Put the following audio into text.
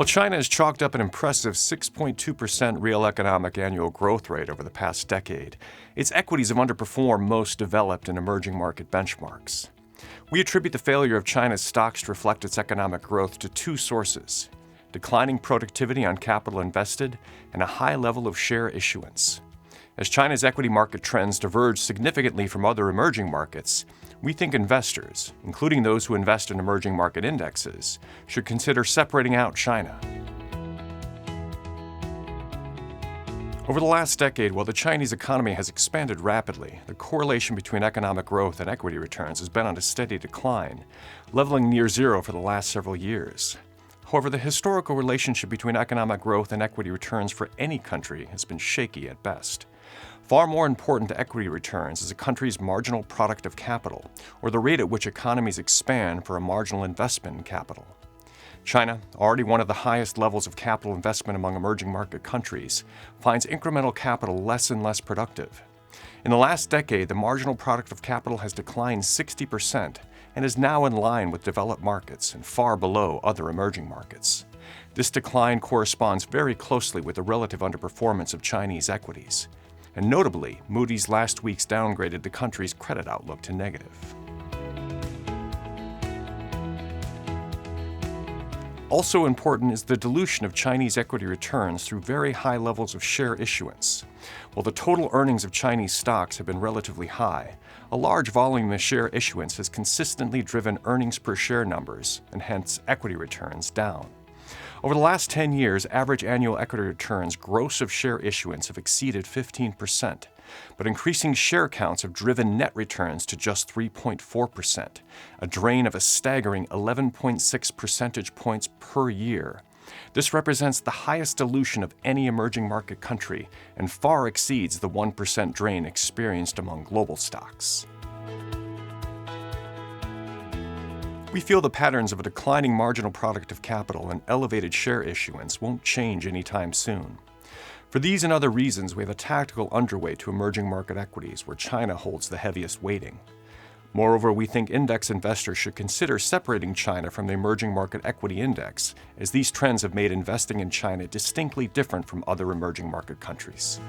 China has chalked up an impressive 6.2% real economic annual growth rate over the past decade. Its equities have underperformed most developed and emerging market benchmarks. We attribute the failure of China's stocks to reflect its economic growth to two sources: declining productivity on capital invested and a high level of share issuance. As China's equity market trends diverge significantly from other emerging markets, we think investors, including those who invest in emerging market indexes, should consider separating out China. Over the last decade, while the Chinese economy has expanded rapidly, the correlation between economic growth and equity returns has been on a steady decline, leveling near zero for the last several years. However, the historical relationship between economic growth and equity returns for any country has been shaky at best. Far more important to equity returns is a country's marginal product of capital, or the rate at which economies expand for a marginal investment in capital. China, already one of the highest levels of capital investment among emerging market countries, finds incremental capital less and less productive. In the last decade, the marginal product of capital has declined 60% and is now in line with developed markets and far below other emerging markets. This decline corresponds very closely with the relative underperformance of Chinese equities. And notably, Moody's last week's downgraded the country's credit outlook to negative. Also important is the dilution of Chinese equity returns through very high levels of share issuance. While the total earnings of Chinese stocks have been relatively high, a large volume of share issuance has consistently driven earnings per share numbers, and hence equity returns, down. Over the last 10 years, average annual equity returns gross of share issuance have exceeded 15%, but increasing share counts have driven net returns to just 3.4%, a drain of a staggering 11.6 percentage points per year. This represents the highest dilution of any emerging market country and far exceeds the 1% drain experienced among global stocks. We feel the patterns of a declining marginal product of capital and elevated share issuance won't change anytime soon. For these and other reasons, we have a tactical underweight to emerging market equities where China holds the heaviest weighting. Moreover, we think index investors should consider separating China from the emerging market equity index, as these trends have made investing in China distinctly different from other emerging market countries.